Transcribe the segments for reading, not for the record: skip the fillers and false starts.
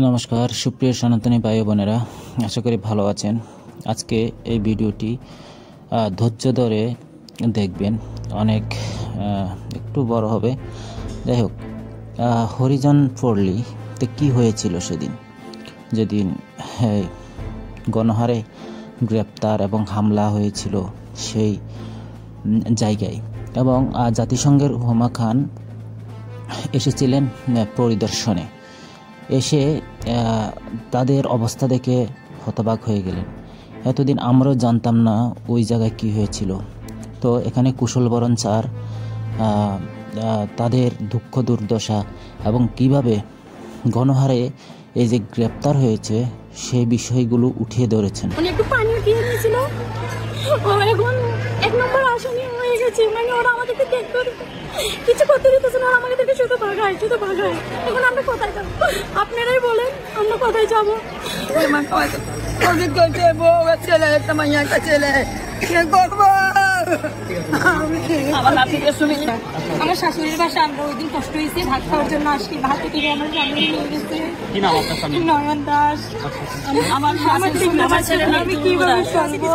নমস্কার সুপ্রিয় সনাতনী ভাই বোনেরা, আশা করি ভালো আছেন। আজকে এই ভিডিওটি ধৈর্য ধরে দেখবেন, অনেক একটু বড় হবে। যাই হোক, হরিজন পল্লীতে কি হয়েছিল সেদিন, যেদিন গণহারে গ্রেপ্তার এবং হামলা হয়েছিল সেই জায়গায়, এবং জাতিসংঘের হুমা খান এসেছিলেন পরিদর্শনে। এসে তাদের অবস্থা দেখে হতবাক হয়ে গেলেন। এতদিন আমরাও জানতাম না ওই জায়গায় কি হয়েছিল। তো এখানে কুশলবরণ স্যার তাদের দুঃখ দুর্দশা এবং কিভাবে গণহারে এই যে গ্রেপ্তার হয়েছে সেই বিষয়গুলো উঠিয়ে ধরেছেন। একটু পানি দিয়ে দিয়েছিল, এখন এক নম্বর আসামি হয়ে গেছে। মানে ওরা আমাদেরকে দেখতে কিছু করতে দিতেছে না, আমাদেরকে শুধু ভাগায়। এখন আমরা কোথায় যাবো? আপনারাই বলেন, আমরা কোথায় যাবো? ছেলে একটা মাইয়া একটা ছেলে আমার শাশুড়ির বাসা। আমরা ওই দিন কষ্ট হয়েছে, ভাত খাওয়ার জন্য আসছি। ভাত থেকে আমার সামনে নিয়ে গেছে নয়ন দাস। আমার ছেলে আমি কিভাবে চলবো?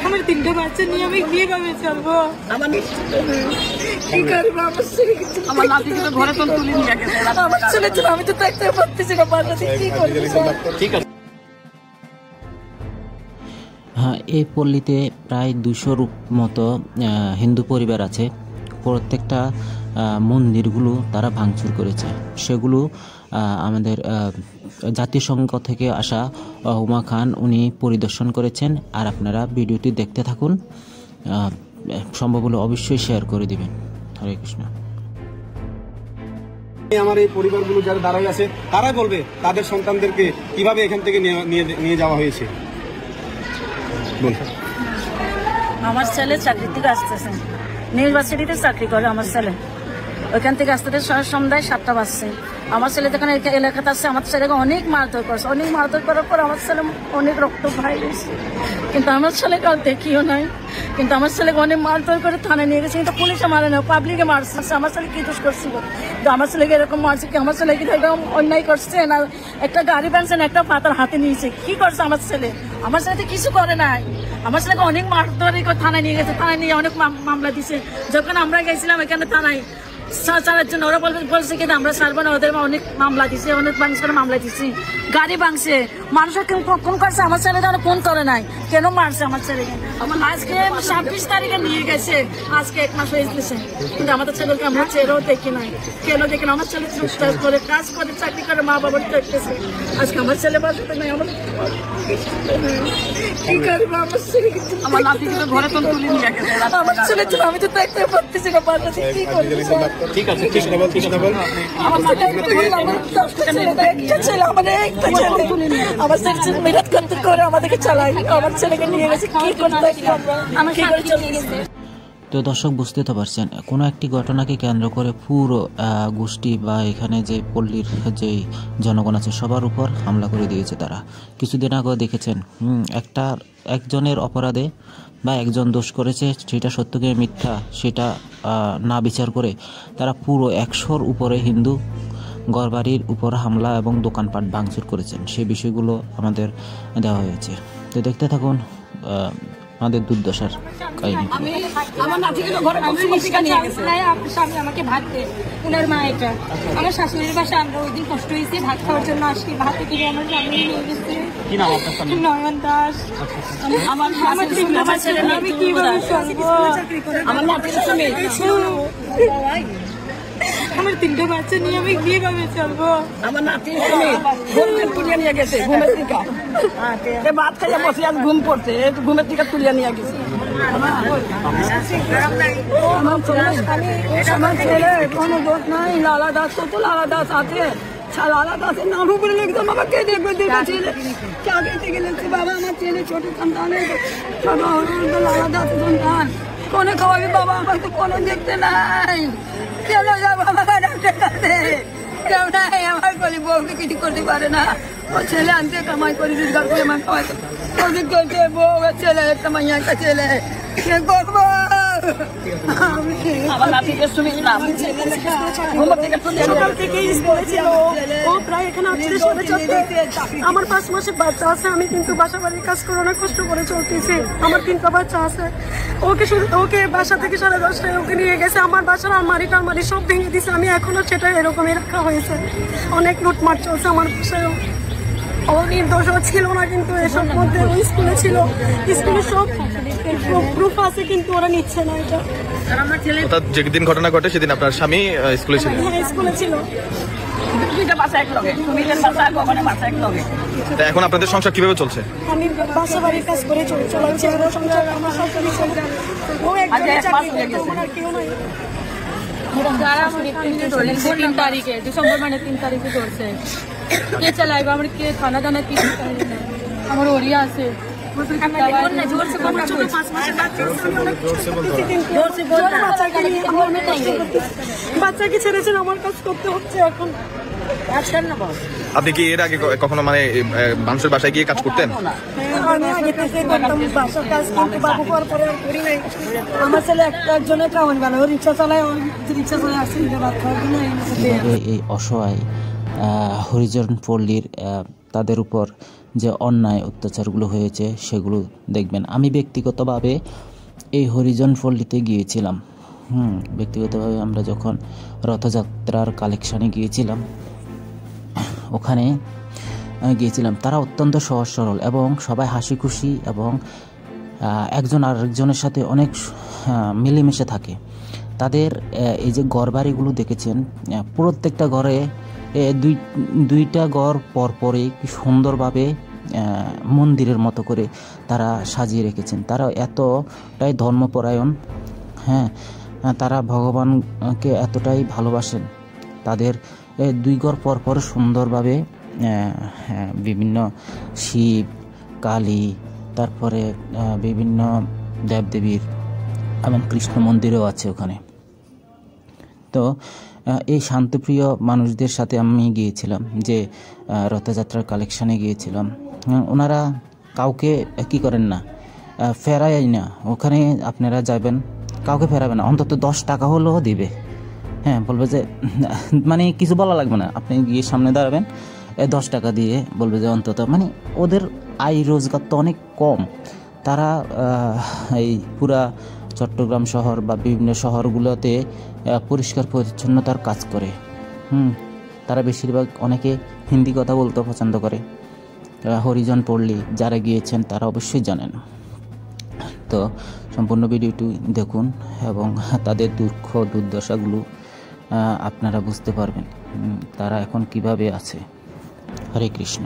আমার তিনটে বাচ্চা নিয়ে আমি কিভাবে চলবো? কি করবো? আমার নাতিকে তো ঘরে তো তুলে নিয়ে গেছে। আমার ছেলে ছিল, আমি তো দেখতে পারতেছি না। কি করবো? ঠিক আছে। হ্যাঁ, এই পল্লীতে প্রায় 200 মতো হিন্দু পরিবার আছে। প্রত্যেকটা মন্দিরগুলো তারা ভাঙচুর করেছে। সেগুলো আমাদের জাতিসংঘ থেকে আসা হুমা খান উনি পরিদর্শন করেছেন। আর আপনারা ভিডিওটি দেখতে থাকুন, সম্ভব হলে অবশ্যই শেয়ার করে দিবেন। হরে কৃষ্ণ। আমার এই পরিবারগুলো যারা দাঁড়াই আছে তারাই বলবে তাদের সন্তানদেরকে কিভাবে এখান থেকে নিয়ে যাওয়া হয়েছে। আমার ছেলে চাকরি থেকে আসতেছে, ইউনিভার্সিটিতে চাকরি করে আমার ছেলে। ওইখান থেকে আসতে সন্ধ্যায় 7টা বাজছে। আমার ছেলে যখন এলাকাতে আসছে, আমার ছেলেকে অনেক মারধর করছে। অনেক মারধর করার পর আমার ছেলে অনেক রক্ত ভাই গেছে, কিন্তু আমার ছেলেকে আর দেখিও নাই। কিন্তু আমার ছেলেকে অনেক মারধর করে থানায় নিয়ে গেছে, কিন্তু পুলিশে মারে না, পাবলিকে মারছে। আমার ছেলে কি দোষ করছিল? কিন্তু আমার ছেলেকে এরকম মারছে কি? আমার ছেলে কি এরকম অন্যায় করছে না? একটা গাড়ি বানছেন, একটা পাতার হাতে নিয়েছে। কি করছে আমার ছেলে? আমার ছেলে তো কিছু করে নাই। আমার ছেলেকে অনেক মারধর থানায় নিয়ে গেছে, থানায় নিয়ে অনেক মামলা দিছে। যখন আমরা গেছিলাম এখানে থানায় ছাড়ার জন্য, ওরা বলছে কিন্তু আমরা ছাড়বো না, ওদের অনেক মামলা দিছে, অনেক মানুষের মামলা দিচ্ছি। গাড়ি ভাঙছে, মানুষের ফোন করছে, আমার ছেলে তো ফোন করে নাই। কেন মারছে আমার ছেলেকে? আমার আজকে 26 তারিখে নিয়ে গেছে, আজকে 1 মাস হয়ে গেছে। কিন্তু আমাদের ছেলেকে আমরা ছেলেও দেখি নাই। কেন দেখি না? আমার ছেলে চুপচাপ করে কাজ করে, চাকরি করে, মা বাবার দেখতেছে। আজকে আমার ছেলে বাসাতে নাই। আমার কি করবো? আমার নাতিকে তো ঘরে তো তুলে নিয়ে গেছে। আমার ছেলে ছিল, আমি তো দেখতে পারতেছি না। বাসাতে কি করবো? ঠিক আছে, ঠিক আছে, ঠিক আছে। আমার ছেলে মেহনত করতে করে আমাদেরকে চালাই, আমার ছেলেকে নিয়ে গেছে। কি করতে? তো দর্শক, বুঝতে তো পারছেন, কোনো একটি ঘটনাকে কেন্দ্র করে পুরো গোষ্ঠী বা এখানে যে পল্লীর যে জনগণ আছে সবার উপর হামলা করে দিয়েছে তারা। কিছুদিন আগেও দেখেছেন, একজনের অপরাধে বা একজন দোষ করেছে, সেটা সত্যকে মিথ্যা সেটা না বিচার করে তারা পুরো 100-র উপরে হিন্দু ঘরবাড়ির উপর হামলা এবং দোকানপাট ভাঙচুর করেছেন। সেই বিষয়গুলো আমাদের দেওয়া হয়েছে। তো দেখতে থাকুন আমাদের দুর্দশার কাহিনী। আমার নাতিকে তো ঘরে নিয়ে গেছে। স্বামী আমাকে ভাত দেয়, উনার মা এটা। আমার শাশুড়ির বাসা। আমরা ওই দিন কষ্ট হয়েছে, ভাত খাওয়ার জন্য আসছি। ভাত থেকে আমার সামনে নিয়ে গেছে নয়ন দাস। আমার ছেলে আমি কিভাবে চলবো? আমার নাতির সঙ্গে আমার 3টে বাচ্চা নিয়ে আমি কিভাবে চলবো? আমার নাতির ঘুমের তুলিয়া নিয়ে গেছে, ঘুমের থেকে ভাত খাইয়া বসে আর ঘুম পড়ছে, ঘুমের থেকে তুলিয়া নিয়ে গেছে। আমার ছেলে কোনো দোষ নাই। লালা দাস, কত লালা দাস আছে। লালা দাসের নাম উপরে লিখতাম, আমাকে দেখবে ছেলে চাকরিতে গেলেছে। বাবা আমার ছেলে ছোট সন্তানের লালা দাসের সন্তান। কোনে খাওয়াবি বাবা? আমার তো কোনো দেখতে নাই। কেন যাবো আমার ডাক্তার কাছে? কেউ নাই, আমার গলি বউকে কিছু করতে পারে না। ও ছেলে আনতে কামাই করে রোজগার করে আমার খাওয়াই করতে বউ ছেলে একটা মাইয়া একটা ছেলে। করবো আমার নাতিকে শুনেছিলাম সকাল থেকে স্কুলে ছিল, ও প্রায় এখানে আসছে 4:30। আমার 5 মাসের বাচ্চা আছে, আমি কিন্তু বাসা বাড়ির কাজ করে অনেক কষ্ট করে চলতেছি। আমার 3টা বাচ্চা আছে। ওকে বাসা থেকে 10:30টায় ওকে নিয়ে গেছে। আমার বাসার আলমারি সব ভেঙে দিছে। আমি এখনো সেটা এরকমই রাখা হয়েছে। অনেক লুটমার চলছে আমার বাসায়। ও নির্দোষ ছিল না, কিন্তু এসব মধ্যে ওই স্কুলে ছিল। স্কুলে সব প্রুফ আছে, কিন্তু ওরা নিচ্ছে না এটা। অর্থাৎ যেদিন ঘটনা ঘটে সেদিন আপনার স্বামী স্কুলে ছিলেন? হ্যাঁ, স্কুলে ছিল। তা এখন আপনাদের সংসার কিভাবে চলছে? আমি বাসা বাড়ির কাজ করে চলাচ্ছি। আর সংসার আমার সবসময় চলে। ও একজনের চাকরি করে, আমার আর কেউ নাই। तीन तारीखे डिसेम्बर महीने 3 तारीखे ধরছে। কে চালাইবে আমার, কে খানা দানা কি আমার ওড়িয়া আছে। বাচ্চাকে ছেড়েছেন, আমার কাজ করতে হচ্ছে এখন। আপনি কি এর আগে কখনো মানে মানুষের বাসায় গিয়ে কাজ করতেন? আমি আগে থেকে করতাম বাসার কাজ, কিন্তু বাবু হওয়ার পরে আর করি নাই। আমার ছেলে একজনের কামান বানায়, ও রিক্সা চালায়, রিক্সা চলে আসছে ভাত খাওয়ার জন্য। এই অসহায় হরিজন পল্লীর তাদের উপর যে অন্যায় অত্যাচারগুলো হয়েছে সেগুলো দেখবেন। আমি ব্যক্তিগতভাবে এই হরিজন পল্লীতে গিয়েছিলাম। ব্যক্তিগতভাবে আমরা যখন রথযাত্রার কালেকশানে গিয়েছিলাম, ওখানে গিয়েছিলাম। তারা অত্যন্ত সহজ সরল এবং সবাই হাসি খুশি এবং একজন আরেকজনের সাথে অনেক মিলেমিশে থাকে। তাদের এই যে ঘরবাড়িগুলো দেখেছেন, প্রত্যেকটা ঘরে দুইটা ঘর পরপরই কি সুন্দরভাবে মন্দিরের মতো করে তারা সাজিয়ে রেখেছেন। তারা এতটাই ধর্মপরায়ণ, তারা ভগবানকে এতটাই ভালোবাসেন। তাদের 2 ঘর পরপর সুন্দরভাবে বিভিন্ন শিব, কালী, তারপরে বিভিন্ন দেবদেবীর এবং কৃষ্ণ মন্দিরও আছে ওখানে। তো এই শান্তপ্রিয় মানুষদের সাথে আমি গিয়েছিলাম, যে রথযাত্রার কালেকশানে গিয়েছিলাম। ওনারা কাউকে কি করেন না, ফেরাই না। ওখানে আপনারা যাবেন, কাউকে ফেরাবে না, অন্তত 10 টাকা হলেও দিবে। বলবে যে মানে কিছু বলা লাগবে না, আপনি গিয়ে সামনে দাঁড়াবেন, 10 টাকা দিয়ে বলবে যে অন্তত, মানে ওদের আয় রোজগার তো অনেক কম। তারা এই পুরা চট্টগ্রাম শহর বা বিভিন্ন শহরগুলোতে পরিষ্কার পরিচ্ছন্নতার কাজ করে। তারা বেশিরভাগ অনেকে হিন্দি কথা বলতে পছন্দ করে। হরিজন পল্লী যারা গিয়েছেন তারা অবশ্যই জানেন। তো সম্পূর্ণ ভিডিওটি দেখুন এবং তাদের দুঃখ দুর্দশাগুলো আপনারা বুঝতে পারবেন তারা এখন কিভাবে আছে। হরে কৃষ্ণ।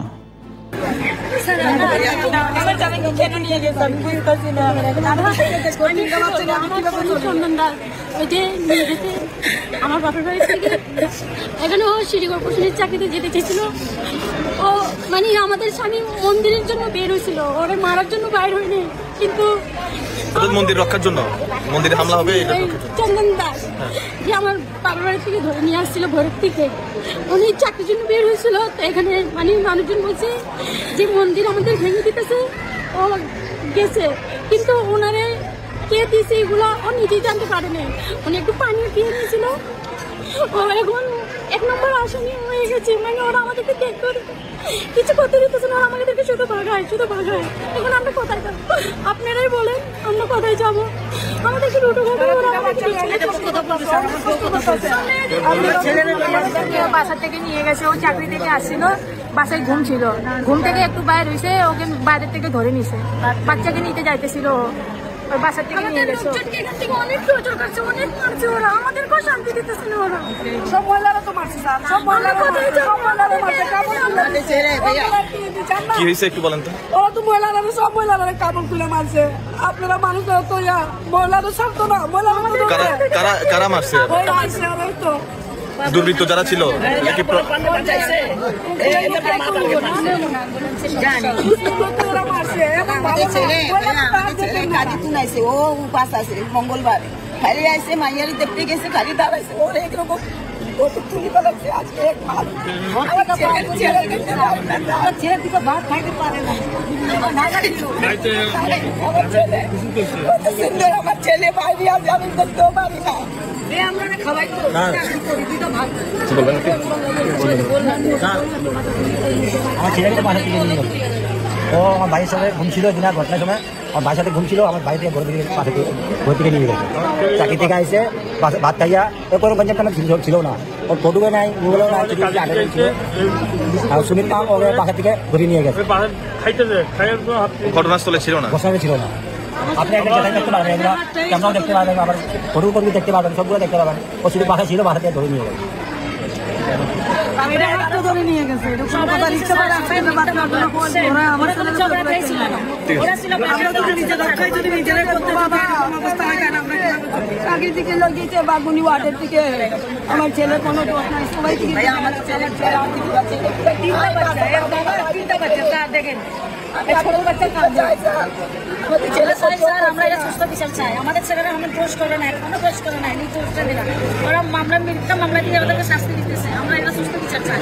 আমার বাপের বাড়ি থেকে এখানে ও সিঁড়ি কর্পোরেশনের চাকরিতে যেতে চেয়েছিল। ও মানে আমাদের স্বামী মন্দিরের জন্য বের হয়েছিল, ওরা মারার জন্য বাইর হয়নি, কিন্তু মন্দির রক্ষার জন্য মন্দিরে হামলা হবে। চন্দন দাস যে আমার বাবার বাড়ি থেকে ধরে নিয়ে আসছিল ভোরের থেকে, উনি চাকরির জন্য বের হয়েছিল। তো এখানে মানে মানুষজন বলছে যে মন্দির আমাদের ভেঙে দিতেছে। ও গেছে, কিন্তু ওনারে কে দিয়েছে এগুলো ও নিজেই জানতে পারেনি। উনি একটু পানি খেয়ে নিয়েছিল। ও এখন 1 নম্বর আসামি হয়ে গেছে। মানে ওরা আমাদেরকে কিছু করতে দিতেছে না, আমাদেরকে শুধু ভাগায়। এখন আমরা কোথায় যাবো? আপনারাই বলেন, আমরা কোথায় যাবো? আমাদেরকে লুটো বাসা থেকে নিয়ে গেছে। ও চাকরি থেকে আসছিল, বাসায় ঘুম ছিল, ঘুম থেকে একটু বাইরে হয়েছে, ওকে বাইরে থেকে ধরে নিছে। বাচ্চাকে নিতে যাইতেছিল, বাসা থেকে নিয়ে গেছে। অনেক প্রচার করছে, অনেক মারছে ওরা, আমাদেরকেও শান্তি দিতেছে না ওরা। সব মহিলারা তো মারছে, সব মহিলারা কি হয়েছে একটু বলেন তো? ওরা তো মহিলারা, সব মহিলারা কাপড় খুলে মারছে। আপনারা মানুষরা তো মহিলারা ছাড়তো না, কারা মারছে? তো দুর্বৃত্ত যারা ছিল ও উপাস আছে মঙ্গলবার খালি আইসে মাইয়ারি দেখতে গেছে, খালি দাঁড়াইছে। ওর একরকম ছেলের দিকে ভাত খাইতে পারে না। আমার ছেলে বাইরে আছে, আমি দেখতেও পারি না। আমরা খাওয়াই তো ভাত আমার ছেলেকে বাসা থেকে নিয়ে গেল। ও আমার ভাইয়ের সাথে ঘুমছিল কিনা ঘটনার সময় আমার ভাইয়ের সাথে ঘুমছিল, আমার ভাই থেকে ঘর থেকে নিয়ে গেছে। চাকরি থেকে আসে ভাত খাইয়া ও কোনো গঞ্জাম আমার ছিল না, ওর ফটোকে নাই, মোবাইলও নাই, ছিল। আর সুমিত মাম ওকে বাসা থেকে ঘুরে নিয়ে গেছে। ঘটনাস্থলে ছিল না, ঘটনা ছিল না। আপনি একটা যেটা দেখতে পারবেন, এগুলো ক্যামেরাও দেখতে পারবেন, আবার ফটো করবি দেখতে পারবেন, সবগুলো দেখতে পারবেন। ও শুধু বাসা ছিল, বাসা থেকে ধরে নিয়ে গেছে। ধরে নিয়ে গেছে চাকরির দিকে লগিয়েছে বাগুনি ওয়ার্ডের দিকে। আমার ছেলের কোনো দোষ নাই, সবাই দেখেন আমরা এটা সুস্থ বিচার চাই। আমাদের ছেলেরা আমাদের দোষ করে না, এখনো দোষ করে না, দোষটা দিলাম। ওরা মিথ্যা মামলা দিয়ে আমাদেরকে শাস্তি দিতেছে। আমরা এটা সুস্থ বিচার চাই।